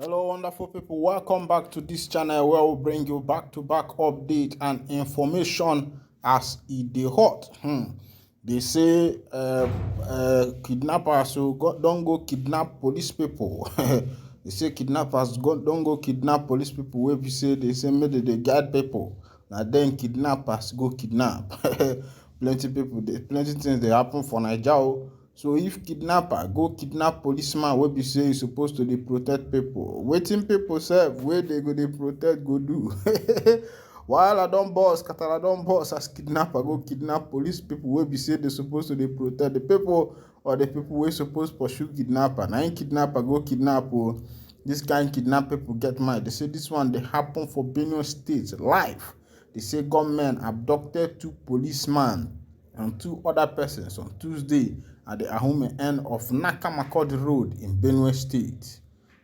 Hello, wonderful people. Welcome back to this channel where we bring you back-to-back update and information as it dey hot. They say kidnappers don't go kidnap police people. They say kidnappers don't go kidnap police people. Where we say they say maybe they guide people. Now then kidnappers go kidnap. Plenty things they happen for Nigeria. So if kidnapper go kidnap policeman wey be say e suppose to dey protect people, wetin people sef wey dey go dey protect go do? Wahala don burst, kasala don burst as kidnapper go kidnap police people wey be say dey suppose to dey protect the people, or the people wey suppose pursue kidnapper. Na im kidnapper go kidnap o. This kind kidnap people get mind. They say this one dey happen for Benue State live. They say gunmen abducted 2 policemen and 2 other persons on Tuesday at the Ahume end of Nakamakodi Road in Benue State.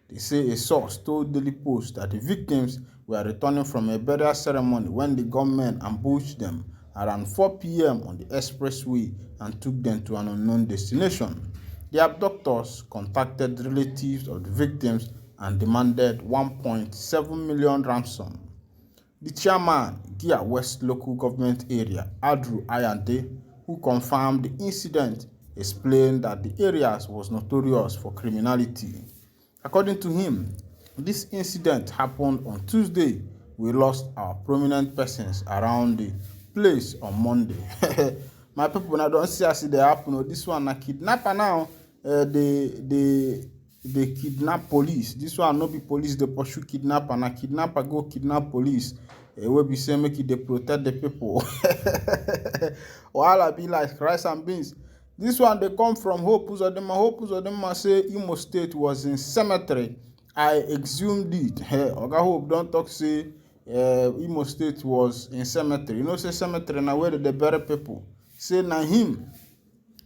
They say a source told Daily Post that the victims were returning from a burial ceremony when the gunmen ambushed them around 4 p.m. on the expressway and took them to an unknown destination. The abductors contacted relatives of the victims and demanded 1.7 million ransom. The chairman, Gia West Local Government Area, Adru Ayande, who confirmed the incident, explained that the area was notorious for criminality. According to him, this incident happened on Tuesday. We lost our prominent persons around the place on Monday. My people, now don't see as it happen. This one, a kidnapper now. They kidnap police. This one no be police. They pursue kidnapper. Na kidnapper go kidnap police. Wey be say make it they protect the people. Wahala be like rice and beans. This one they come from Hope Uzodinma. Hope Uzodinma say Imo State was in cemetery. I exhumed it. Oga Hope don't talk say Imo State was in cemetery. You know say cemetery na where they bury people. Say na him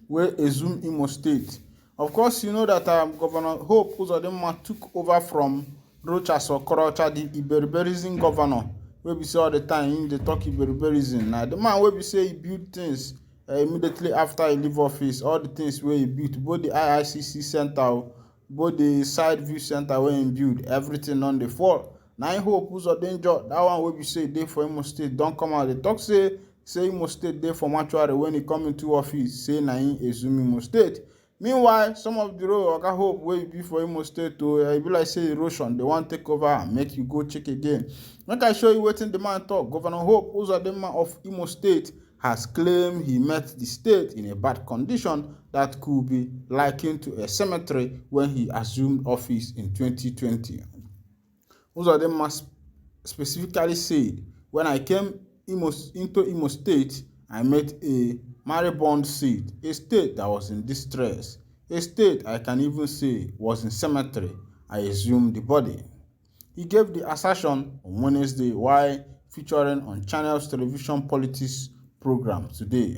where exhume Imo State. Of course, you know that Governor Hope Uzodinma took over from Rochas Okorocha, the Iberiberism governor. Wey be say all the time him dey talk Iberiberism. Now the man wey be say he build things immediately after he leave office, all the things where he built, both the IICC center, both the side view center where he build, everything on the fall. Now in Hope Uzodinma, that one wey be say dey for Imo State don't come out. They talk say Imo State dey for mortuary when he come into office, say na him exhume Imo State. Meanwhile, some of the road Oga Hope wey be for Imo State e be like say erosion, they want take over and make you go check again. Make I show you wetin the man talk. Governor Hope Uzodinma of Imo State has claimed he met the state in a bad condition that could be likened to a cemetery when he assumed office in 2020. Uzodinma specifically said, when I came into Imo State, I met a moribund state, a state that was in distress, a state I can even say was in cemetery. I exhumed the body. He gave the assertion on Wednesday while featuring on Channel's television politics program today.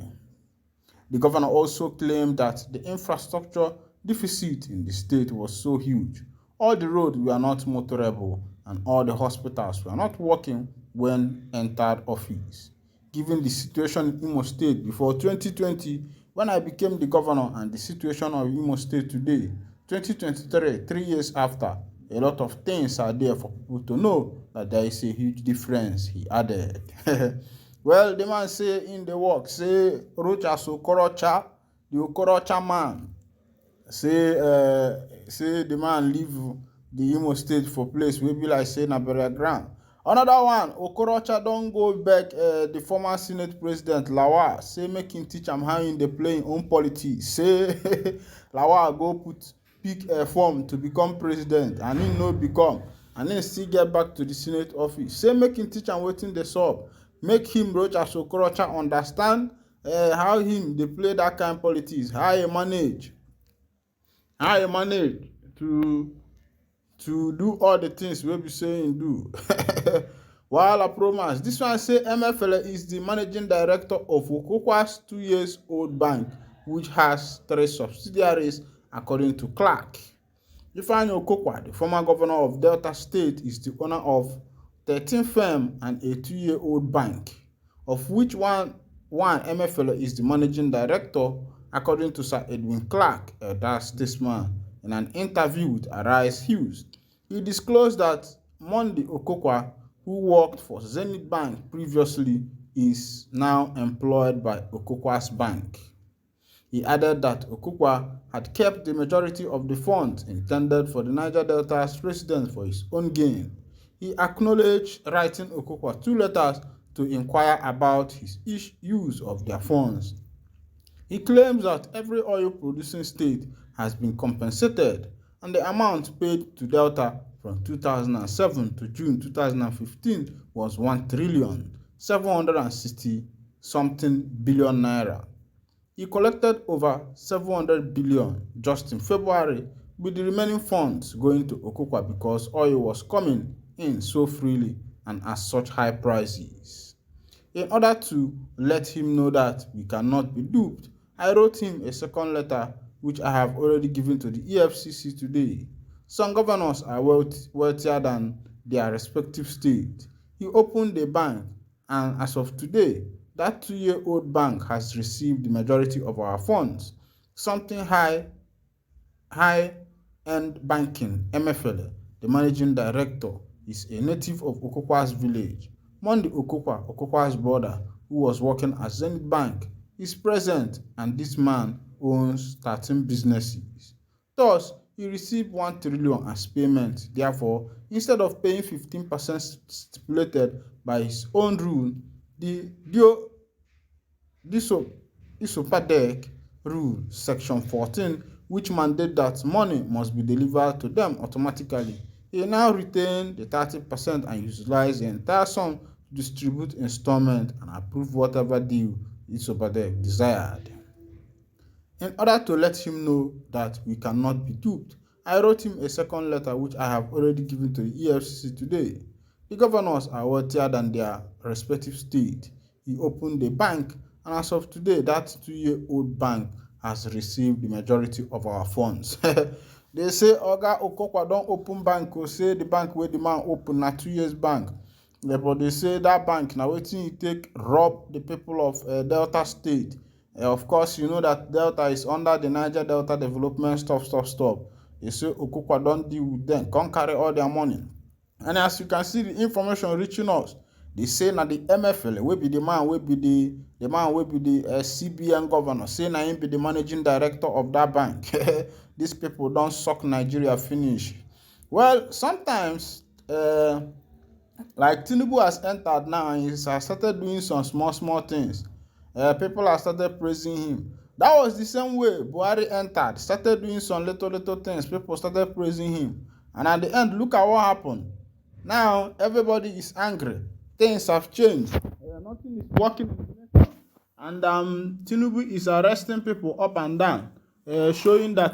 The governor also claimed that the infrastructure deficit in the state was so huge. All the roads were not motorable and all the hospitals were not working when entered office. Given the situation in Imo State before 2020, when I became the governor, and the situation of Imo State today, 2023, 3 years after, a lot of things are there for people to know that there is a huge difference, he added. Well, the man say in the work, say Rochas Okorocha, the Okorocha man, say the man leave the Imo State for place wey be like say na burial ground. Another one, Okorocha don't go back the former Senate President Lawal, say make him teach him how in dey play him own politics. Say Lawal go pick a form to become president and he no become, and then still get back to the Senate office. Say make him teach him wetin dey sup. Make him Rochas Okorocha understand how him dey play that kind of politics, how he manage to do all the things we be saying do. While I promise, this one say MFL is the managing director of Okokwa's 2-year-old bank, which has 3 subsidiaries, according to Clark. Ifeanyi Okokwa, the former governor of Delta State, is the owner of 13 firms and a 2-year-old bank, of which one MFL is the managing director, according to Sir Edwin Clark, that's this man, in an interview with Arise Hughes. He disclosed that Monday Okokwa, who worked for Zenith Bank previously, is now employed by Okokwa's bank. He added that Okokwa had kept the majority of the funds intended for the Niger Delta's residents for his own gain. He acknowledged writing Okokwa 2 letters to inquire about his use of their funds. He claims that every oil-producing state has been compensated, and the amount paid to Delta from 2007 to June 2015 was 1,760 something billion naira. He collected over 700 billion just in February, with the remaining funds going to Okokwa because oil was coming in so freely and at such high prices. In order to let him know that we cannot be duped, I wrote him a second letter which I have already given to the EFCC today. Some governors are wealthier than their respective state. He opened a bank, and as of today, that 2-year-old bank has received the majority of our funds. Something high-end banking, MFL, the managing director, is a native of Okokwa's village. Monday Okokwa, Okokwa's brother, who was working at Zenith Bank, is present, and this man owns 13 businesses. Thus, he received 1 trillion as payment. Therefore, instead of paying 15% stipulated by his own rule, the Isopadec rule, section 14, which mandates that money must be delivered to them automatically, he now retained the 30% and utilized the entire sum to distribute installment and approve whatever deal Isopadec desired. In order to let him know that we cannot be duped, I wrote him a second letter which I have already given to the EFCC today. The governors are wealthier than their respective state. He opened a bank, and as of today, that 2-year-old bank has received the majority of our funds. They say Oga Okokwa don't open bank, or say the bank where the man open na 2 years bank. Yeah, but they say that bank now waiting you take rob the people of Delta State. Of course, you know that Delta is under the Niger Delta Development Stop. They say Okokwa don't deal with them, can't carry all their money. And as you can see, the information reaching us, they say now the MFL will be the man, will be the man will be the CBN governor, say now him be the managing director of that bank. These people don't suck Nigeria finish. Well, sometimes like Tinubu has entered now and he has started doing some small things. People have started praising him. That was the same way Buhari entered, started doing some little things. People started praising him. And at the end, look at what happened. Now, everybody is angry. Things have changed. Nothing is working in the nation. And Tinubu is arresting people up and down, showing that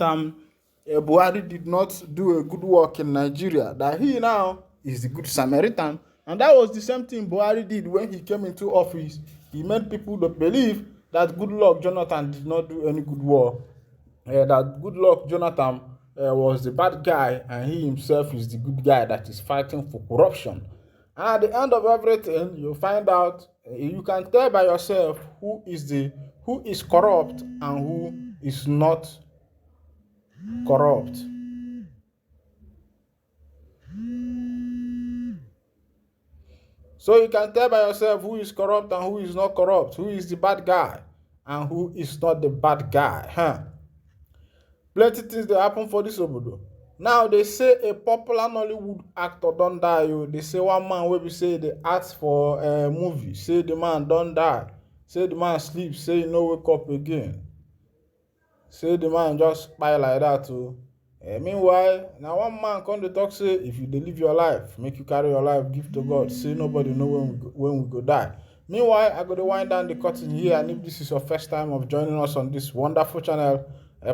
Buhari did not do a good work in Nigeria, that he now is the good Samaritan. And that was the same thing Buhari did when he came into office. He made people to believe that Goodluck Jonathan did not do any good work, that Goodluck Jonathan was the bad guy and he himself is the good guy that is fighting for corruption. And at the end of everything, you find out, you can tell by yourself who is corrupt and who is not corrupt. So you can tell by yourself who is corrupt and who is not corrupt, who is the bad guy and who is not the bad guy. Plenty things that happen for this obodo. Now they say a popular Nollywood actor don't die. They say one man will be say they ask for a movie, say the man don't die, say the man sleeps, say he no wake up again, say the man just spy like that too. Meanwhile, now one man come to talk say if you dey live your life, make you carry your life give to God. Say nobody know when we go die. Meanwhile, I go to wind down the curtain here, and if this is your first time of joining us on this wonderful channel,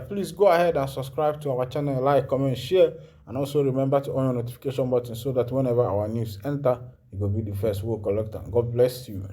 please go ahead and subscribe to our channel, like, comment, share, and also remember to on your notification button so that whenever our news enter, you will be the first we'll collect them. God bless you.